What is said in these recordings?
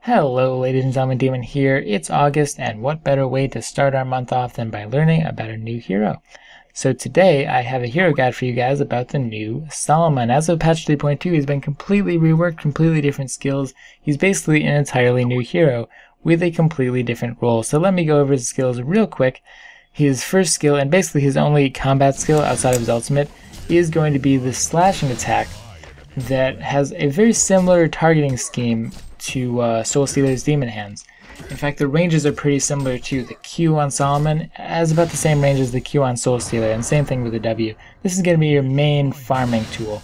Hello ladies and gentlemen, Demon here. It's August, and what better way to start our month off than by learning about a new hero. So today I have a hero guide for you guys about the new Salomon. As of patch 3.2, he's been completely reworked, completely different skills. He's basically an entirely new hero with a completely different role. So let me go over his skills real quick. His first skill, and basically his only combat skill outside of his ultimate, is going to be the slashing attack that has a very similar targeting scheme to Soul Stealer's Demon Hands. In fact, the ranges are pretty similar to the Q on Salomon, has about the same range as the Q on Soul Stealer, and same thing with the W. This is going to be your main farming tool,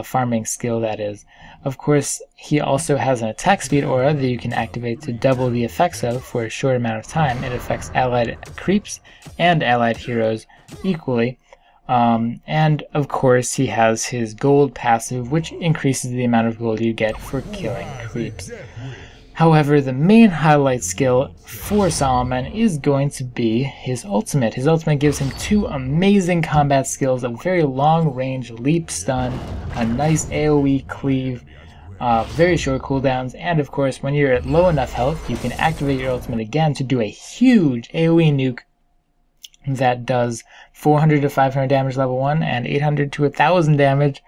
farming skill that is. Of course, he also has an attack speed aura that you can activate to double the effects of for a short amount of time. It affects allied creeps and allied heroes equally. And of course he has his gold passive, which increases the amount of gold you get for killing creeps. However, the main highlight skill for Salomon is going to be his ultimate. His ultimate gives him two amazing combat skills: a very long range leap stun, a nice AoE cleave, very short cooldowns, and of course when you're at low enough health you can activate your ultimate again to do a huge AoE nuke that does 400 to 500 damage level 1 and 800 to 1000 damage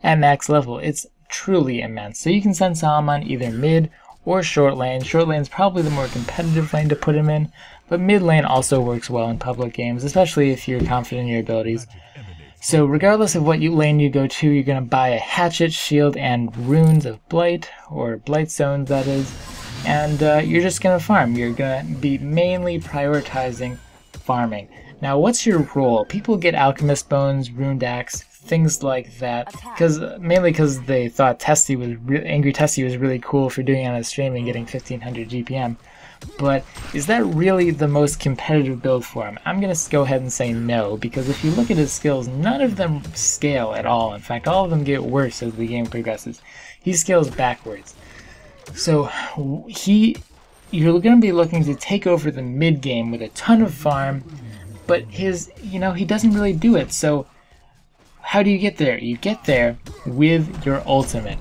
at max level. It's truly immense. So you can send Salomon either mid or short lane. Short lane is probably the more competitive lane to put him in, but mid lane also works well in public games, especially if you're confident in your abilities. So regardless of what lane you go to, you're going to buy a hatchet, shield, and runes of blight, or blight zones that is, and you're just going to farm. You're going to be mainly prioritizing farming. Now, what's your role? People get alchemist bones, runed axe, things like that, mainly because they thought Angry Testy was really cool for doing it on his stream and getting 1500 GPM. But is that really the most competitive build for him? I'm going to go ahead and say no, because if you look at his skills, none of them scale at all. In fact, all of them get worse as the game progresses. He scales backwards. So you're going to be looking to take over the mid game with a ton of farm, but he doesn't really do it. So how do you get there? You get there with your ultimate.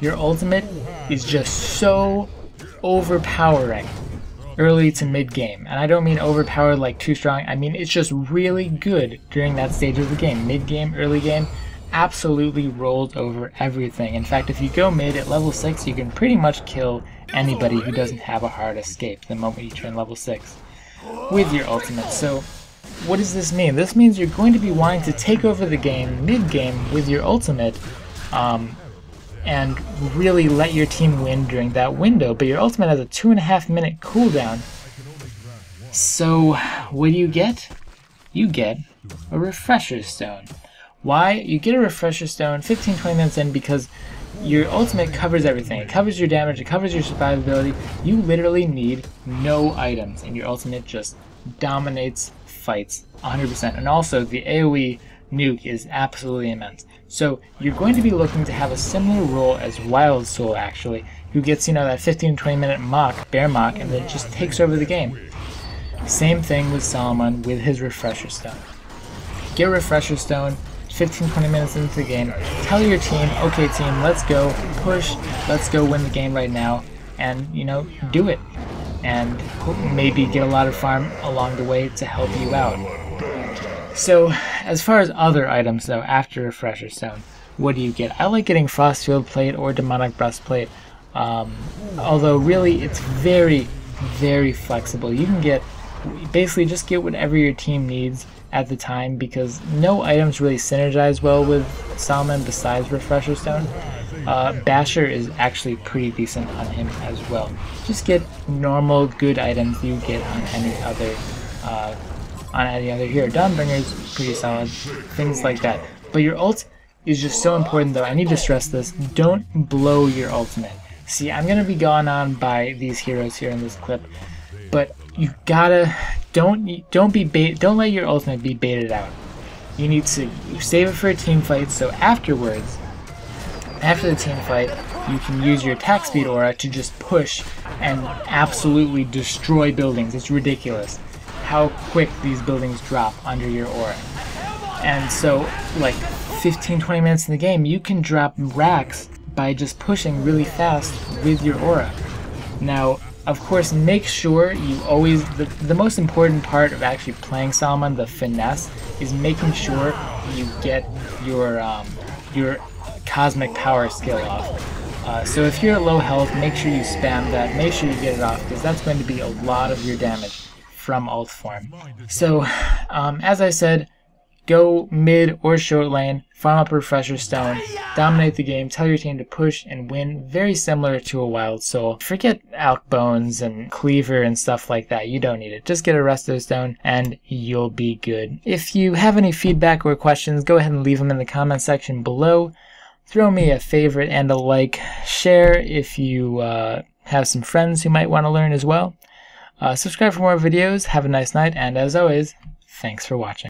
Your ultimate is just so overpowering early to mid game, and I don't mean overpowered like too strong. I mean it's just really good during that stage of the game. Mid game, early game, absolutely rolls over everything. In fact, if you go mid at level 6, you can pretty much kill anybody who doesn't have a hard escape the moment you turn level 6 with your ultimate. So what does this mean? This means you're going to be wanting to take over the game mid-game with your ultimate and really let your team win during that window. But your ultimate has a 2.5 minute cooldown. So what do you get? You get a refresher stone. Why? You get a refresher stone 15-20 minutes in because your ultimate covers everything. It covers your damage, it covers your survivability. You literally need no items, and your ultimate just dominates fights 100%. And also, the AoE nuke is absolutely immense. So you're going to be looking to have a similar role as Wild Soul, actually, who gets, that 15-20 minute bear mock, and then just takes over the game. Same thing with Salomon with his refresher stone. Get a refresher stone 15-20 minutes into the game, tell your team, okay team, let's go, push, let's go win the game right now, and do it, and maybe get a lot of farm along the way to help you out. So as far as other items though, after refresher stone, what do you get? I like getting Frostfield Plate or Demonic Breastplate, although really it's very, very flexible. You can basically just get whatever your team needs at the time, because no items really synergize well with Salomon besides refresher stone. Basher is actually pretty decent on him as well. Just get normal good items you get on any other hero. Dawnbringer's pretty solid, things like that. But your ult is just so important though. I need to stress this: don't blow your ultimate. See, I'm gonna be gone on by these heroes here in this clip, but you gotta don't let your ultimate be baited out. You need to save it for a team fight, so after the team fight, you can use your attack speed aura to just push and absolutely destroy buildings. It's ridiculous how quick these buildings drop under your aura. And so like 15-20 minutes in the game, you can drop racks by just pushing really fast with your aura. Now, of course, make sure you always, the most important part of actually playing Salomon, the finesse, is making sure you get your cosmic power skill off. So if you're at low health, make sure you spam that, make sure you get it off, because that's going to be a lot of your damage from ult form. So, as I said, go mid or short lane, farm up a refresher stone, dominate the game, tell your team to push and win, very similar to a Wild Soul. Forget Alk Bones and Cleaver and stuff like that, you don't need it. Just get a Resto Stone and you'll be good. If you have any feedback or questions, go ahead and leave them in the comment section below. Throw me a favorite and a like. Share if you have some friends who might want to learn as well. Subscribe for more videos, have a nice night, and as always, thanks for watching.